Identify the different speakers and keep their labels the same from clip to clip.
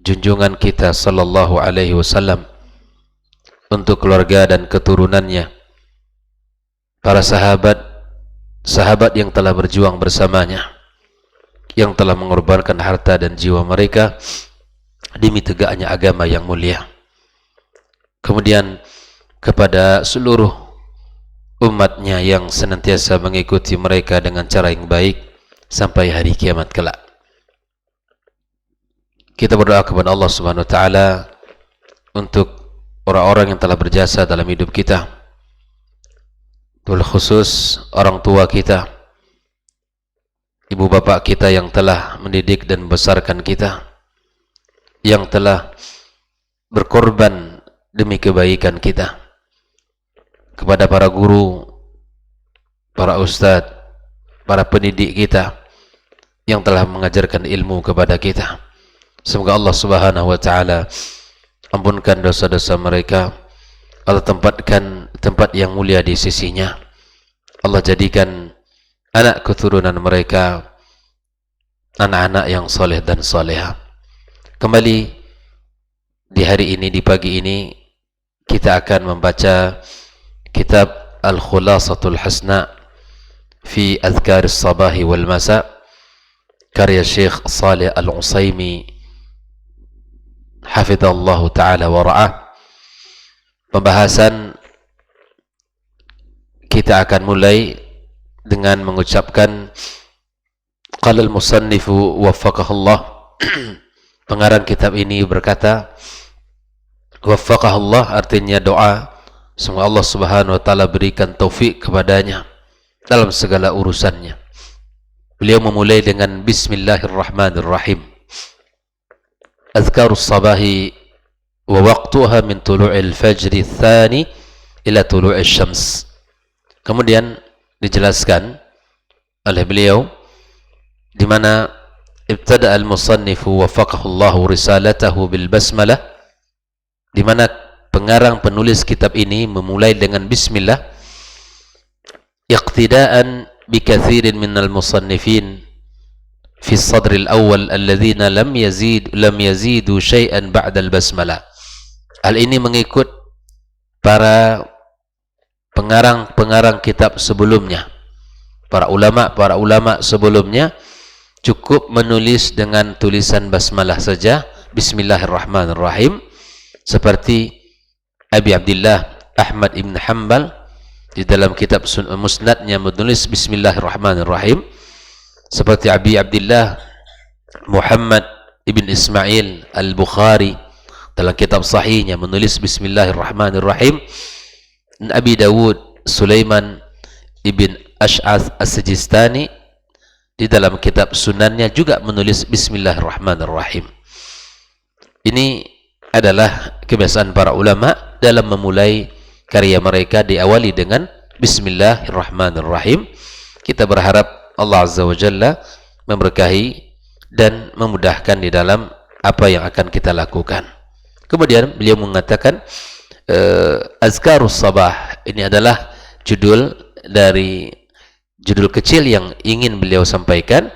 Speaker 1: junjungan kita sallallahu alaihi wasallam, untuk keluarga dan keturunannya, para sahabat yang telah berjuang bersamanya, yang telah mengorbankan harta dan jiwa mereka demi tegaknya agama yang mulia. Kemudian kepada seluruh umatnya yang senantiasa mengikuti mereka dengan cara yang baik sampai hari kiamat kelak. Kita berdoa kepada Allah Subhanahu wa taala untuk orang-orang yang telah berjasa dalam hidup kita, terkhusus orang tua kita, ibu bapak kita yang telah mendidik dan membesarkan kita, yang telah berkorban demi kebaikan kita, kepada para guru, para ustadz, para pendidik kita yang telah mengajarkan ilmu kepada kita. Semoga Allah Subhanahu wa taala ampunkan dosa-dosa mereka, Allah tempatkan tempat yang mulia di sisinya, Allah jadikan anak keturunan mereka anak-anak yang soleh dan soleha. Kembali di hari ini, di pagi ini, kita akan membaca kitab Al-Khulasatul Hasna fi Adhkar Sabahi wal Masa, karya Syekh Salih Al-Utsaimin hafidhallahu ta'ala wa ra'ah. Pembahasan kita akan mulai dengan mengucapkan qala al-musannifu waffaqahullah. Pengarang kitab ini berkata, waffaqahullah artinya doa, semoga Allah Subhanahu wa taala berikan taufik kepadanya dalam segala urusannya. Beliau memulai dengan bismillahirrahmanirrahim. Adhkarus sabahi wa waqtuha min tulu'il fajri tsani ila tulu'il syams. Kemudian dijelaskan oleh beliau di mana ibtada al-musannifu waffaqahullahu risalatahu bil basmalah, di mana pengarang penulis kitab ini memulai dengan bismillah, iqtidaan bi katsirin minal musannifin fi as-sadr al-awwal alladhina lam yazidu syai'an ba'da al-basmalah. Hal ini mengikut para pengarang kitab sebelumnya, para ulama sebelumnya cukup menulis dengan tulisan basmalah saja, bismillahirrahmanirrahim, seperti Abi Abdullah Ahmad ibn Hanbal di dalam kitab Musnadnya menulis bismillahirrahmanirrahim, seperti Abi Abdullah Muhammad ibn Ismail Al-Bukhari dalam kitab sahihnya menulis bismillahirrahmanirrahim. Abi Dawud Sulaiman ibn Ash'ath As-Sijistani di dalam kitab sunannya juga menulis bismillahirrahmanirrahim. Ini adalah kebiasaan para ulama dalam memulai karya mereka, diawali dengan bismillahirrahmanirrahim. Kita berharap Allah Azza wa Jalla memberkahi dan memudahkan di dalam apa yang akan kita lakukan. Kemudian beliau mengatakan Azkarus Sabah, ini adalah judul kecil yang ingin beliau sampaikan.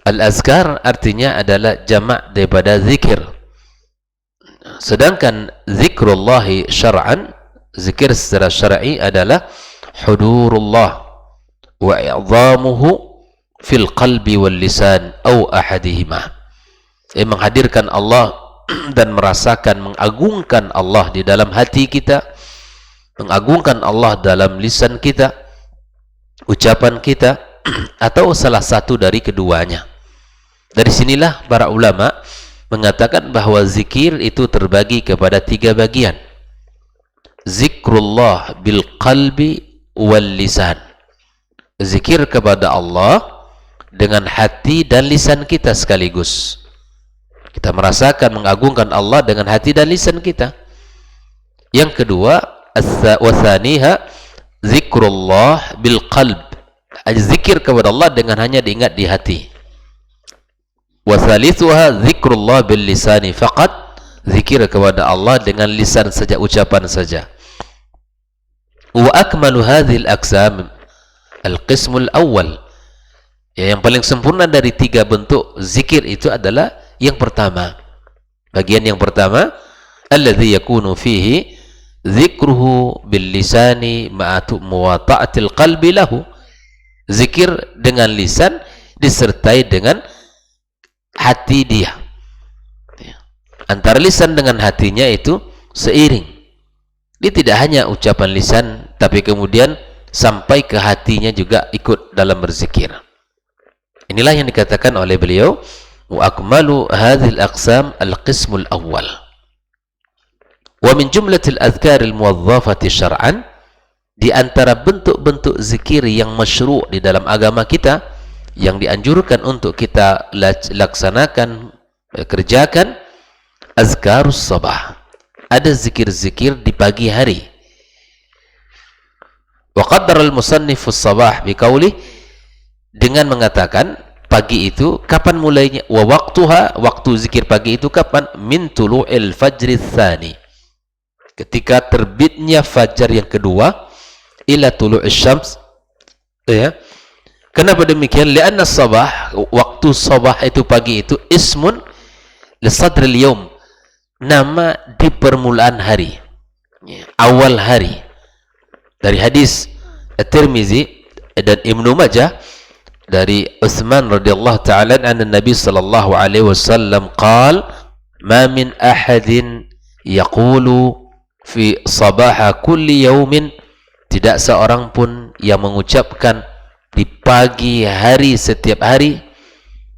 Speaker 1: Al-Azkar artinya adalah jamak daripada zikir. Sedangkan zikrullahi syar'an, zikir secara syar'i adalah hudurullah wa i'zamuhu fil qalbi wal lisan aw ahadihima. Menghadirkan Allah dan merasakan, mengagungkan Allah di dalam hati kita, mengagungkan Allah dalam lisan kita, ucapan kita, atau salah satu dari keduanya. Dari sinilah para ulama mengatakan bahwa zikir itu terbagi kepada 3 bagian. Zikrullah bil qalbi wal lisan. Zikir kepada Allah dengan hati dan lisan kita sekaligus. Kita merasakan, mengagungkan Allah dengan hati dan lisan kita. Yang kedua, wathaniha zikrullah bil qalb. Zikir kepada Allah dengan hanya diingat di hati. Wathalithuha zikrullah bil lisani faqat. Zikir kepada Allah dengan lisan saja, ucapan saja. Wa akmalu hadhil aqsam al-qismul awwal. Yang paling sempurna dari 3 bentuk zikir itu adalah yang pertama, Bagian yang pertama, alladzi yakunu fihi dzikruhu bil lisani ma'atu muwata'atil qalbi lahu. Zikir dengan lisan disertai dengan hati dia. Antara lisan dengan hatinya itu seiring. Dia tidak hanya ucapan lisan, tapi kemudian sampai ke hatinya juga ikut dalam berzikir. Inilah yang dikatakan oleh beliau, wa akmalu hadhil aqsam al-qismul awwal. Wa min jumlatil adhkaril muwazzafati syar'an, di antara bentuk-bentuk zikir yang masyru' di dalam agama kita, yang dianjurkan untuk kita laksanakan, kerjakan, azkarus sabah. Ada zikir-zikir di pagi hari. Wa qaddara al-musannif as-sabah biqaulih, dengan mengatakan pagi itu kapan mulainya, wa waqtuha, waktu zikir pagi itu kapan, min tulu'il fajri tsani, ketika terbitnya fajar yang kedua, ila tulu'is syams, ya. Kenapa demikian? Lianna sabah, waktu sabah itu pagi itu, ismun li sadril yaum, nama di permulaan hari, awal hari. Dari hadis At-Tirmizi dan Ibnu Majah dari Utsman radhiyallahu ta'ala anna Nabi sallallahu alaihi wasallam qaal, ma min ahadin yaqulu fi sabaha kulli yaumin, tidak seorang pun yang mengucapkan di pagi hari setiap hari,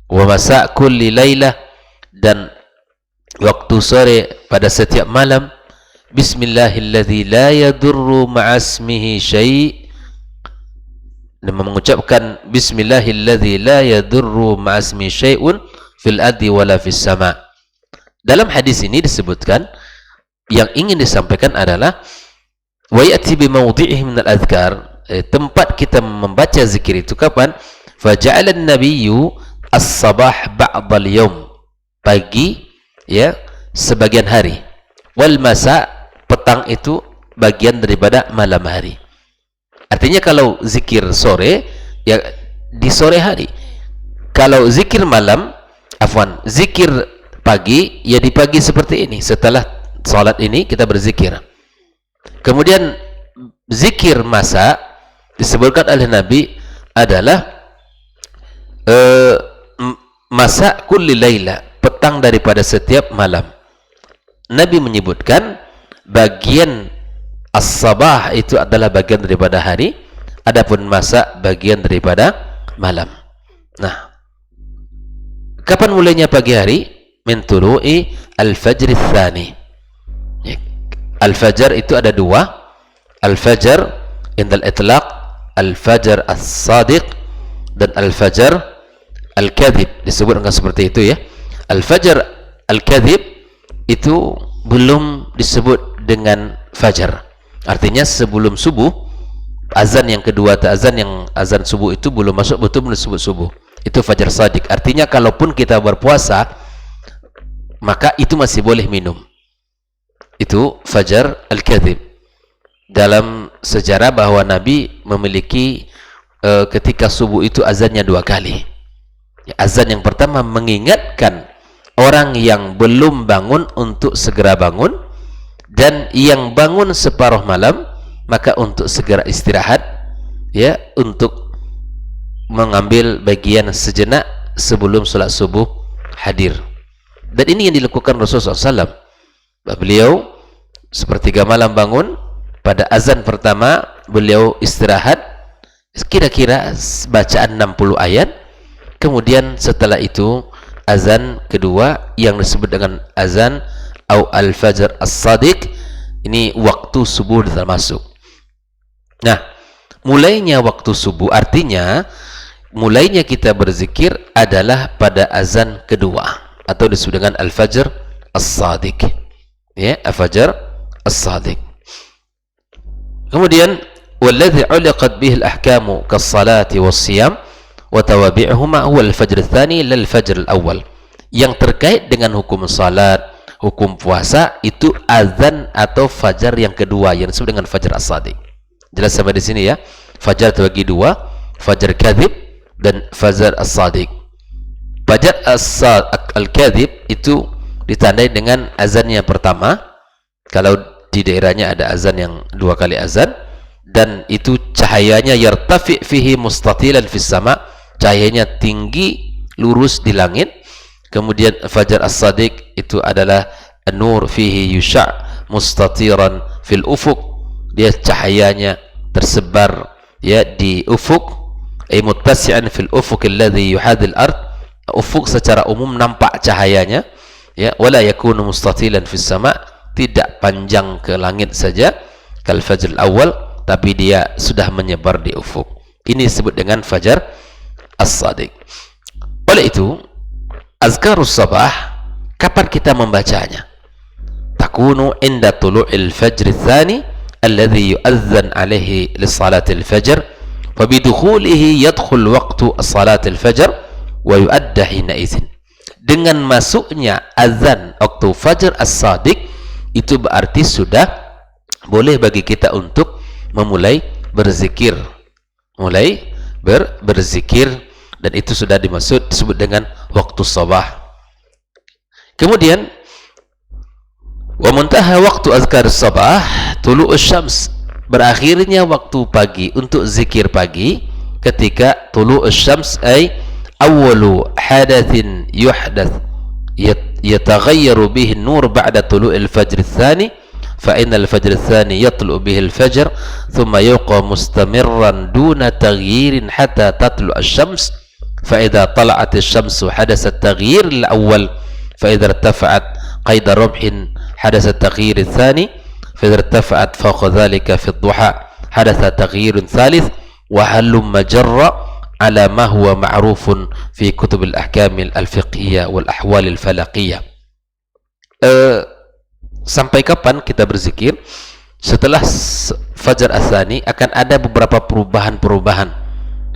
Speaker 1: wa masa kulli lailah, dan waktu sore pada setiap malam, bismillahilladzi la yadurru ma'asmihi syai', dan mengucapkan bismillahilladzi la yadurru ma'asmihi syai'un fil ardi wala fis sama'. Dalam hadis ini disebutkan, yang ingin disampaikan adalah wa ya'ti bi mawdi'ihi min al-adhkar, tempat kita membaca zikir itu kapan? Faja'ala an-nabiyyu as-sabah ba'dal yawm, pagi, ya, sebagian hari, wal masa, petang itu bagian daripada malam hari. Artinya kalau zikir sore, ya di sore hari. Kalau zikir malam, zikir pagi, ya di pagi seperti ini. Setelah salat ini kita berzikir. Kemudian zikir masa disebutkan oleh Nabi adalah masa kulli laila, petang daripada setiap malam. Nabi menyebutkan bagian as-sabah itu adalah bagian daripada hari, adapun masa bagian daripada malam. Nah, kapan mulainya pagi hari? Min tulu'i al-fajr tsani. Al-fajr itu ada dua, al-fajr indal itlaq, al-fajr as-sadiq, dan al-fajr al-kadhib, disebut dengan seperti itu, ya. Al-fajr al-kadhib itu belum disebut dengan fajar. Artinya sebelum subuh, azan yang kedua atau azan subuh itu belum masuk, betul belum disebut subuh. Itu fajar sadiq. Artinya kalaupun kita berpuasa, maka itu masih boleh minum. Itu fajar al-kadhib. Dalam sejarah bahwa Nabi memiliki ketika subuh itu azannya dua kali. Azan yang pertama mengingatkan orang yang belum bangun untuk segera bangun, dan yang bangun separuh malam maka untuk segera istirahat, ya, untuk mengambil bagian sejenak sebelum sholat subuh hadir. Dan ini yang dilakukan Rasulullah SAW. Beliau sepertiga malam bangun, pada azan pertama beliau istirahat, kira-kira bacaan 60 ayat. Kemudian setelah itu azan kedua yang disebut dengan azan au al-fajr as-sadiq, ini waktu subuh telah masuk. Nah, mulainya waktu subuh artinya mulainya kita berzikir adalah pada azan kedua, atau disebut dengan al-fajr as-sadiq, ya, al-fajr as-sadiq. Kemudian walladhi uliqat bihi al-ahkamu kas-salati was-siyam wa tawabi'uhuma huwa al-fajr ats-tsani lil fajr al-awwal. Yang terkait dengan hukum salat, hukum puasa, itu azan atau fajar yang kedua yang disebut dengan fajar as-sadiq. Jelas sampai di sini, ya. Fajar terbagi dua, fajar kadhib dan fajar as-sadiq. Fajar al-kadhib itu ditandai dengan azannya pertama, kalau di daerahnya ada azan yang 2 kali azan, dan itu cahayanya yartafi fihi mustatilan fis sama, cahayanya tinggi lurus di langit. Kemudian fajar as-sadiq itu adalah an-nur fihi yusha' mustatiran fil ufuq, dia cahayanya tersebar ya di ufuk, ay muttasi'an fil ufuq alladhi yuhadil ard, ufuk secara umum nampak cahayanya ya, wala yakunu mustatilan fis sama, tidak panjang ke langit saja kal fajr awal, tapi dia sudah menyebar di ufuk. Ini disebut dengan fajar as-sadiq. Oleh itu azkarus sabah, kapan kita membacanya? Takunu inda tulu'il fajr tsani alladhi yu'adhdhan alaihi li salatil fajr, fa bidukhulihi yadkhul waqtu salatil fajr wa yu'adda hina idzin. Dengan masuknya azan waktu fajar as-sadiq, itu berarti sudah boleh bagi kita untuk memulai berzikir, berzikir, dan itu sudah disebut dengan waktu sabah. Kemudian wa muntaha waktu azkar sabah tulu'us syams, berakhirnya waktu pagi untuk zikir pagi ketika tulu'us syams, ay awwalu hadathin yuhdath yataghayyaru bihi an-nur ba'da tulu'il fajr ats-tsani, fa innal fajr ats-tsani yatlu'u bihi al-fajr thumma yabqa mustamirran duna taghyirin hatta tatlu'a asy-syams, fa idza tala'at asy-syamsu hadatha at-taghyir al-awwal, fa idza irtafa'at qayda rumhin hadatha at-taghyir ats-tsani, fa idza irtafa'at fawqa dhalika fi ad-duha hadatha taghyirun thalith, wa halumma jarra ala ma huwa ma'rufun fi kutub al-ahkam al-fiqhiyah wal ahwal al-falaqiyah. Sampai kapan kita berzikir? Setelah fajar ats-tsani akan ada beberapa perubahan-perubahan.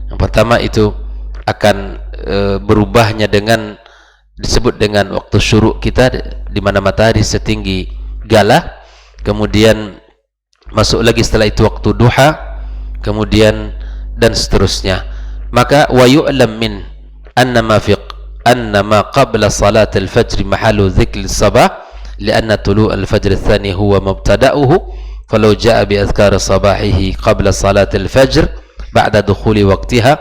Speaker 1: Yang pertama itu akan berubahnya dengan disebut dengan waktu syuruk kita, di mana matahari setinggi galah. Kemudian masuk lagi setelah itu waktu duha, kemudian dan seterusnya. Maka wa yu'lam min anna ma qabla salat al-fajr mahallu dzikr as-sabah, lianna tulu' al-fajr ats-tsani huwa mubtada'uhu, falau ja'a bi adhkar sabahihi qabla salat al-fajr ba'da dukhuli waqtiha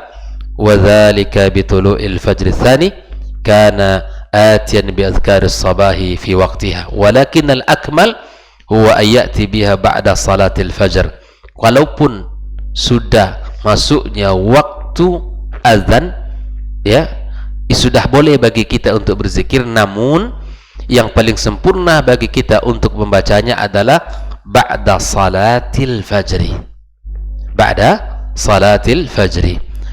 Speaker 1: wa dhalika bi tulu'il fajr ats-tsani kana atiyan bi adhkar as-sabahi fi waqtiha, walakin al-akmal huwa an ya'ti biha ba'da salat al-fajr. Walaupun sudah masuknya waktu azan ya, sudah boleh bagi kita untuk berzikir, namun yang paling sempurna bagi kita untuk membacanya adalah ba'da salatil fajri,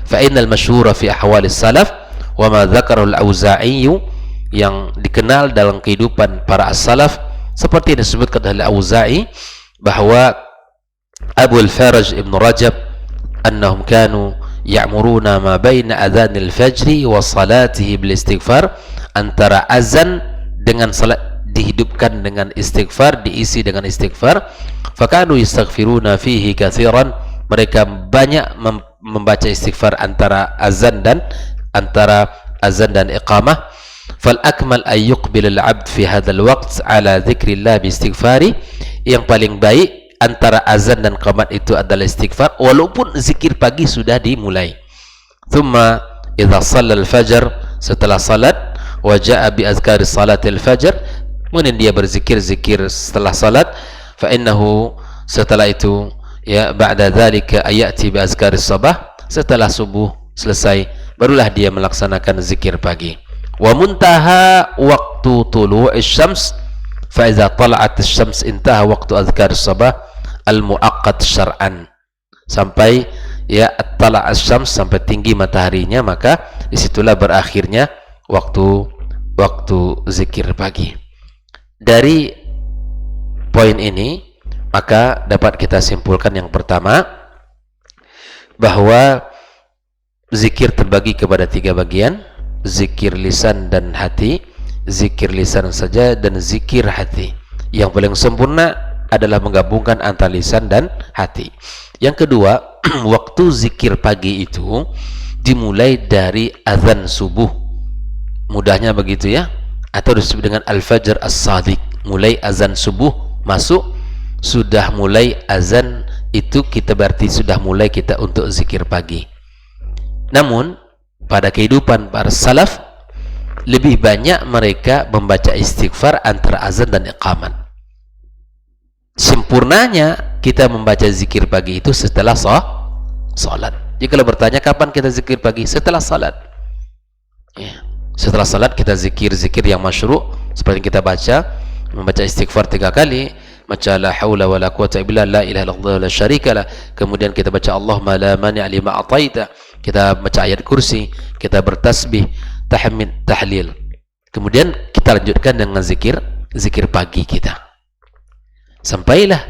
Speaker 1: fa innal masyhura fi ahwal as-salaf wa ma dzakarahu al-Auza'i, yang dikenal dalam kehidupan para as-salaf seperti disebutkan oleh Auza'i bahwa Abu al-Faraj Ibn Rajab annahum kanu ya'muruna ma baina adhanil fajri wa salatihi bil istighfar, antara azan dengan salat dihidupkan dengan istighfar, diisi dengan istighfar. Fakanu yastaghfiruna fihi katsiran, mereka banyak membaca istighfar antara azan dan iqamah. Fal akmal ay yuqbil al-'abd fi hadzal waqt ala dzikrillah bi istighfari, yang paling baik antara azan dan qamat itu adalah istighfar walaupun zikir pagi sudah dimulai. Thumma idza shalla al-fajr, setelah salat, wa jaa bi azkari salatil fajr, kemudian dia berzikir-zikir setelah salat, fa innahu, setelah itu ya, ba'da dzalika ayati bi azkari sabah, setelah subuh selesai barulah dia melaksanakan zikir pagi. Wa muntaha waqtu tulu'is syams, fa idza tala'at asy-syams intaha waqtu azkari sabah al-muaqqat syar'an, sampai ya tala' asy-syams, sampai tinggi mataharinya, maka disitulah berakhirnya waktu zikir pagi. Dari poin ini maka dapat kita simpulkan yang pertama bahwa zikir terbagi kepada 3 bagian: zikir lisan dan hati, zikir lisan saja, dan zikir hati. Yang paling sempurna adalah menggabungkan antara lisan dan hati. Yang kedua, waktu zikir pagi itu dimulai dari azan subuh. Mudahnya begitu ya, atau disebut dengan al-fajr as-sadiq. Mulai azan subuh masuk, sudah mulai azan itu kita berarti sudah mulai kita untuk zikir pagi. Namun pada kehidupan para salaf lebih banyak mereka membaca istighfar antara azan dan iqamat. Sempurnanya kita membaca zikir pagi itu setelah salat. Jadi kalau bertanya kapan kita zikir pagi, setelah salat. Ya. Setelah salat kita zikir-zikir yang masyru' seperti yang kita baca, membaca istighfar 3 kali, baca la haula wala quwata illa billah, la ilaha illallah la syarikalah. Kemudian kita baca Allahumma la mani' lima ataita. Kita baca ayat kursi, kita bertasbih, tahmid, tahlil. Kemudian kita lanjutkan dengan zikir pagi kita. Sampailah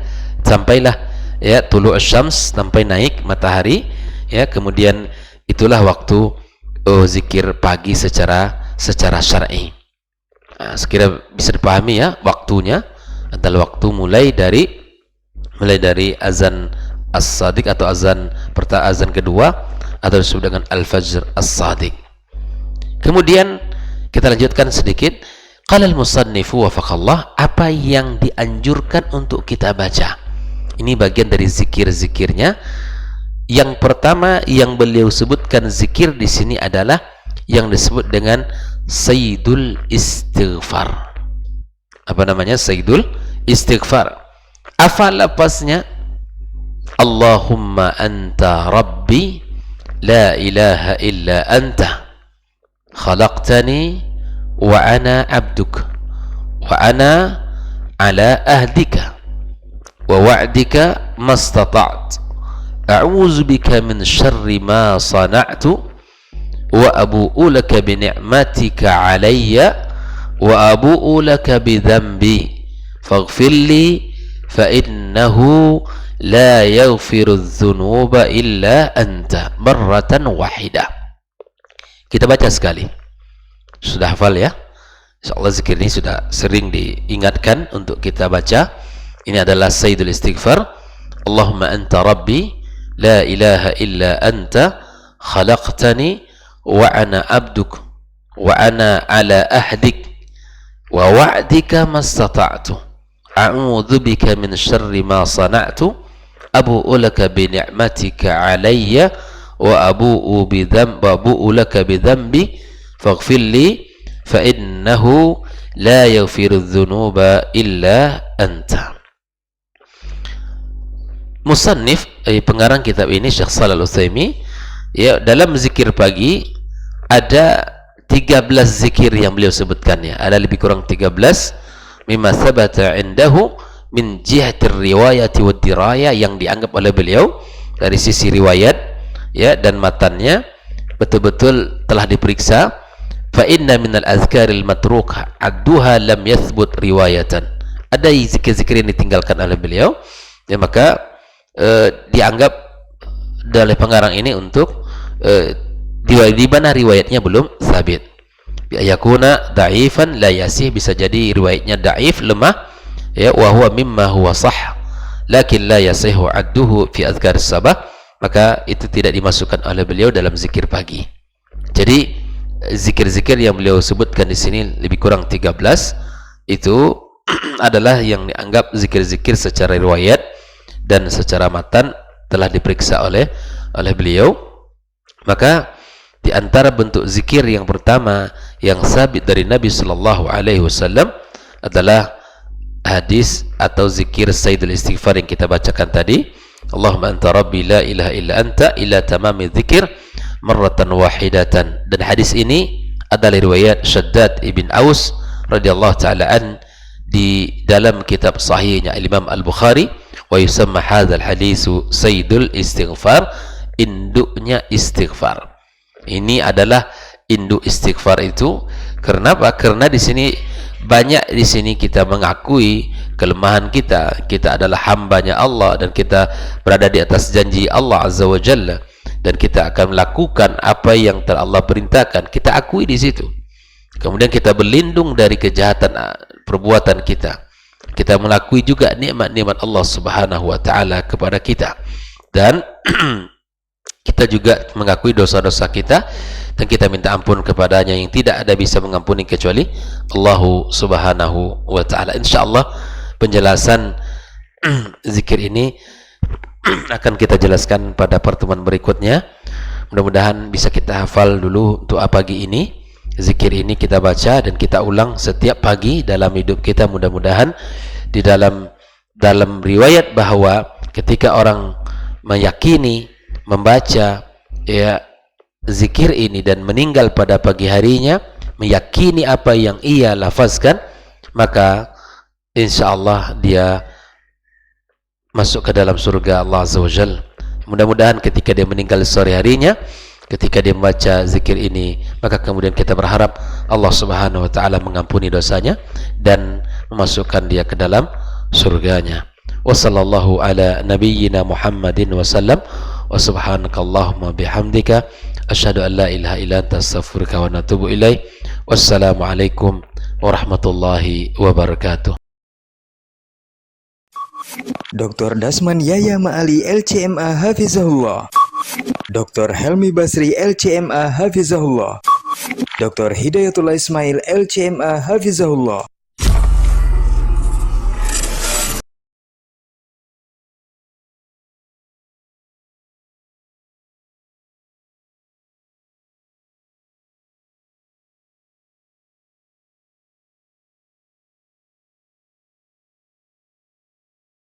Speaker 1: ya tulu asyams, sampai naik matahari, ya. Kemudian itulah waktu zikir pagi secara syar'i. Nah, sekira bisa dipahami ya, waktunya adalah waktu mulai dari azan as-sadiq atau azan kedua, atau disebut dengan al-fajr as-sadiq. Kemudian kita lanjutkan sedikit. Qala al-musannifu wafaqallah, apa yang dianjurkan untuk kita baca. Ini bagian dari zikir-zikirnya. Yang pertama yang beliau sebutkan zikir di sini adalah yang disebut dengan sayyidul istighfar. Apa namanya? Sayyidul istighfar. Apa lafaznya? Allahumma anta rabbi la ilaha illa anta khalaqtani wa ana abduk wa ana ala ahdika wa wa'dika mastata'at a'udzu bika min syarri ma sana'tu wa abu'u laka bi ni'matika 'alayya wa abu'u laka bi dhanbi faghfir li fa innahu la yaghfiru dzunuba illa anta marratan wahidah. Kita baca sekali. Sudah hafal ya? Insyaallah zikir ini sudah sering diingatkan untuk kita baca. Ini adalah sayyidul istighfar. Allahumma anta rabbi la ilaha illa anta khalaqtani wa ana abduk wa ana ala ahdik wa wa'dika mastata'tu a'udzu bika min syarri ma sana'tu abu'u laka bi ni'matika 'alayya wa abu'u laka bi dhanbi faghfir li fa innahu la yaghfiru dzunuba illa anta. Musannif, pengarang kitab ini, Syekh Shalih Al-Utsaimin, ya, dalam zikir pagi ada 13 zikir yang beliau sebutkan, ya. Ada lebih kurang 13 mimma thabata indahu min jihati riwayati wad diraya, yang dianggap oleh beliau dari sisi riwayat, ya, dan matannya betul-betul telah diperiksa. Fa inna minal azkaril matrukah adduha lam yathbut riwayatan. Ada zikir-zikir yang ditinggalkan oleh beliau, ya, maka dianggap oleh pengarang ini untuk di mana riwayatnya belum sabit. Bi ayakuna da'ifan la yasih, bisa jadi riwayatnya da'if, lemah, ya, wa huwa mimma huwa sah lakin la yasihu adduhu fi azkar sabah, maka itu tidak dimasukkan oleh beliau dalam zikir pagi. Jadi zikir-zikir yang beliau sebutkan di sini lebih kurang 13 itu adalah yang dianggap zikir-zikir secara riwayat dan secara matan telah diperiksa oleh beliau. Maka di antara bentuk zikir yang pertama yang sabit dari Nabi sallallahu alaihi wasallam adalah hadis atau zikir sayyidul istighfar yang kita bacakan tadi. Allahumma anta rabbi la ilaha illa anta ila tamami dzikir marratan wahidatan. Dan hadis ini adalah riwayat Shaddad ibn Aus radhiyallahu taala an di dalam kitab sahihnya Imam Al-Bukhari, wa yusamma hadzal hadisu sayyidul istighfar, induknya istighfar. Ini adalah induk istighfar itu. Kenapa? Karena di sini banyak kita mengakui kelemahan kita. Kita adalah hambanya Allah dan kita berada di atas janji Allah Azza wa Jalla, dan kita akan melakukan apa yang telah Allah perintahkan. Kita akui di situ. Kemudian kita berlindung dari kejahatan perbuatan kita. Kita mengakui juga nikmat-nikmat Allah Subhanahu wa taala kepada kita. Dan kita juga mengakui dosa-dosa kita dan kita minta ampun kepadanya yang tidak ada bisa mengampuni kecuali Allah Subhanahu wa taala. Insyaallah penjelasan zikir ini akan kita jelaskan pada pertemuan berikutnya. Mudah-mudahan bisa kita hafal dulu untuk pagi ini. Zikir ini kita baca dan kita ulang setiap pagi dalam hidup kita. Mudah-mudahan di dalam riwayat bahwa ketika orang meyakini membaca ya zikir ini dan meninggal pada pagi harinya, meyakini apa yang ia lafazkan, maka insyaallah dia masuk ke dalam surga Allah Azza wa Jalla. Mudah-mudahan ketika dia meninggal sore harinya, ketika dia membaca zikir ini, maka kemudian kita berharap Allah Subhanahu wa taala mengampuni dosanya dan memasukkan dia ke dalam surganya. Wa sallallahu ala nabiyyina Muhammadin wa sallam wa subhanakallahumma bihamdika asyhadu an la ilaha illa anta astaghfiruka wa atubu ilaik. Wassalamu alaikum warahmatullahi wabarakatuh.
Speaker 2: Dr. Dasman Yaya Ma'ali LCMA Hafizahullah, Dr. Helmi Basri LCMA Hafizahullah, Dr. Hidayatullah Ismail LCMA Hafizahullah.